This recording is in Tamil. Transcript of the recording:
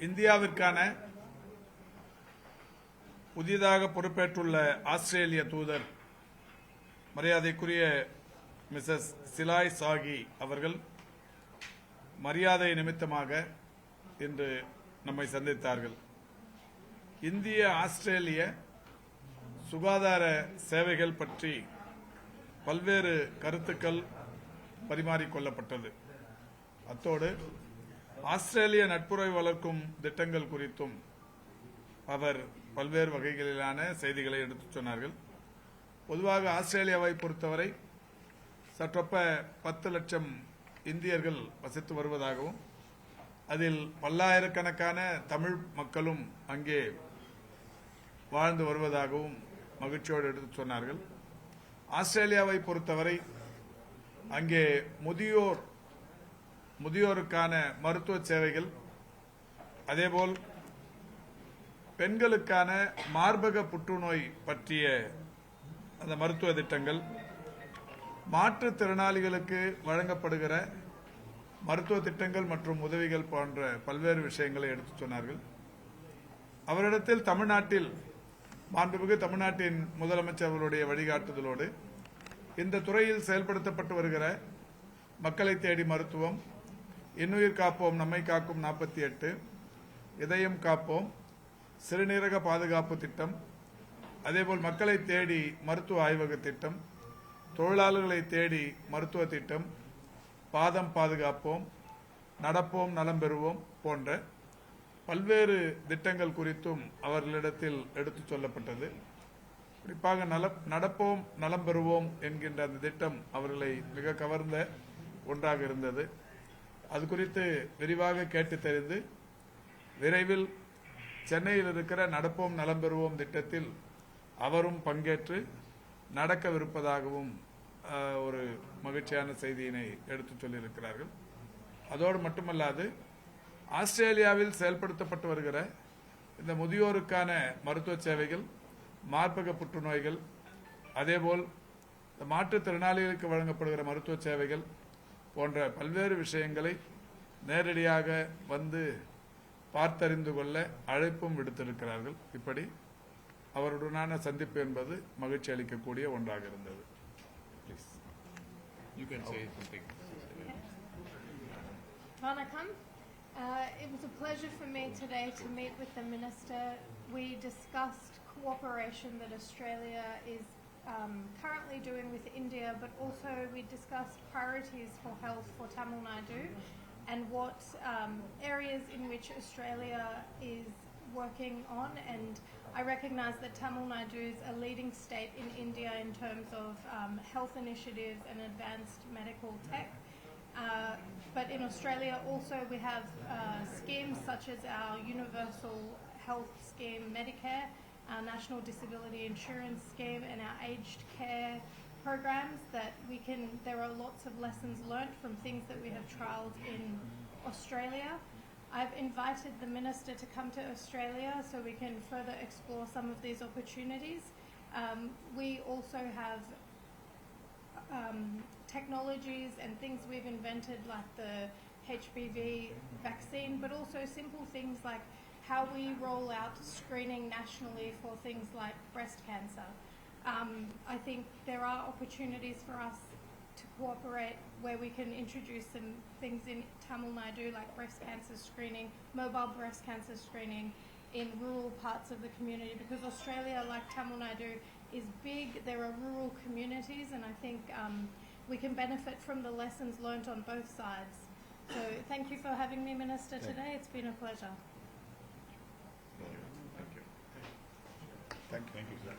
இந்தியாவிற்கான புதிதாக பொறுப்பேற்றுள்ள ஆஸ்திரேலிய தூதர் மரியாதைக்குரிய மிசஸ் சிலாய் சாகி அவர்கள் மரியாதை நிமித்தமாக இன்று நம்மை சந்தித்தார்கள். இந்திய ஆஸ்திரேலிய சுகாதார சேவைகள் பற்றி பல்வேறு கருத்துக்கள் பரிமாறிக்கொள்ளப்பட்டது. அத்தோடு ஆஸ்திரேலிய நட்புறவை வளர்க்கும் திட்டங்கள் குறித்தும் அவர் பல்வேறு வகைகளிலான செய்திகளை எடுத்துச் சொன்னார்கள். பொதுவாக ஆஸ்திரேலியாவை பொறுத்தவரை சற்றொப்ப 10 லட்சம் இந்தியர்கள் வசித்து வருவதாகவும் அதில் பல்லாயிரக்கணக்கான தமிழ் மக்களும் அங்கே வாழ்ந்து வருவதாகவும் மகிழ்ச்சியோடு எடுத்துச் சொன்னார்கள். ஆஸ்திரேலியாவை பொறுத்தவரை அங்கே முதியோருக்கான மருத்துவ சேவைகள், அதேபோல் பெண்களுக்கான மார்பக புற்றுநோய் பற்றிய அந்த மருத்துவ திட்டங்கள், மாற்றுத்திறனாளிகளுக்கு வழங்கப்படுகிற மருத்துவ திட்டங்கள் மற்றும் உதவிகள் போன்ற பல்வேறு விஷயங்களை எடுத்துச் சொன்னார்கள். அவரிடத்தில் தமிழ்நாட்டில் மாண்புமிகு தமிழ்நாட்டின் முதலமைச்சர் அவருடைய வழிகாட்டுதலோடு இந்த துறையில் செயல்படுத்தப்பட்டு வருகிற மக்களை தேடி மருத்துவம், இன்னுயிர் காப்போம் நம்மை காக்கும் 48, இதயம் காப்போம், சிறுநீரக பாதுகாப்பு திட்டம், அதேபோல் மக்களை தேடி மருத்துவ ஆய்வக திட்டம், தொழிலாளர்களை தேடி மருத்துவ திட்டம், பாதம் பாதுகாப்போம், நடப்போம் நலம் பெறுவோம் போன்ற பல்வேறு திட்டங்கள் குறித்தும் அவர்களிடத்தில் எடுத்துச் சொல்லப்பட்டது. குறிப்பாக நடப்போம் நலம் பெறுவோம் என்கின்ற அந்த திட்டம் அவர்களை மிக கவர்ந்த ஒன்றாக இருந்தது. அது குறித்து விரிவாக கேட்டு தெரிந்து விரைவில் சென்னையில் இருக்கிற நடப்போம் நலம் பெறுவோம் திட்டத்தில் அவரும் பங்கேற்று நடக்கவிருப்பதாகவும் ஒரு மகிழ்ச்சியான செய்தியினை எடுத்துச் சொல்லியிருக்கிறார்கள். அதோடு மட்டுமல்லாது ஆஸ்திரேலியாவில் செயல்படுத்தப்பட்டு வருகிற இந்த முதியோருக்கான மருத்துவ சேவைகள், மார்பக புற்றுநோய்கள், அதேபோல் இந்த மாற்றுத்திறனாளிகளுக்கு வழங்கப்படுகிற மருத்துவ சேவைகள் போன்ற பல்வேறு விஷயங்களை நேரடியாக வந்து பார்த்தறிந்து கொள்ள அழைப்பும் விடுத்திருக்கிறார்கள். இப்படி அவருடனான சந்திப்பு என்பது மகிழ்ச்சி அளிக்கக்கூடிய ஒன்றாக இருந்தது. Vanakkam. It was a pleasure for me today to meet with the Minister. We discussed cooperation that Australia is currently doing with India, but also we discussed priorities for health for Tamil Nadu and what areas in which Australia is working on. And I recognise that Tamil Nadu is a leading state in India in terms of health initiatives and advanced medical tech. But in Australia also we have schemes such as our Universal Health Scheme Medicare, our National Disability Insurance Scheme and our aged care programs that there are lots of lessons learnt from things that we have trialled in Australia. I've invited the Minister to come to Australia so we can further explore some of these opportunities. We also have technologies and things we've invented like the HPV vaccine, but also simple things like how we roll out screening nationally for things like breast cancer. I think there are opportunities for us to cooperate where we can introduce some things in Tamil Nadu like breast cancer screening, mobile breast cancer screening in rural parts of the community, because Australia, like Tamil Nadu, is big. There are rural communities and I think we can benefit from the lessons learnt on both sides. So thank you for having me, Minister, today. It's been a pleasure. Thank you.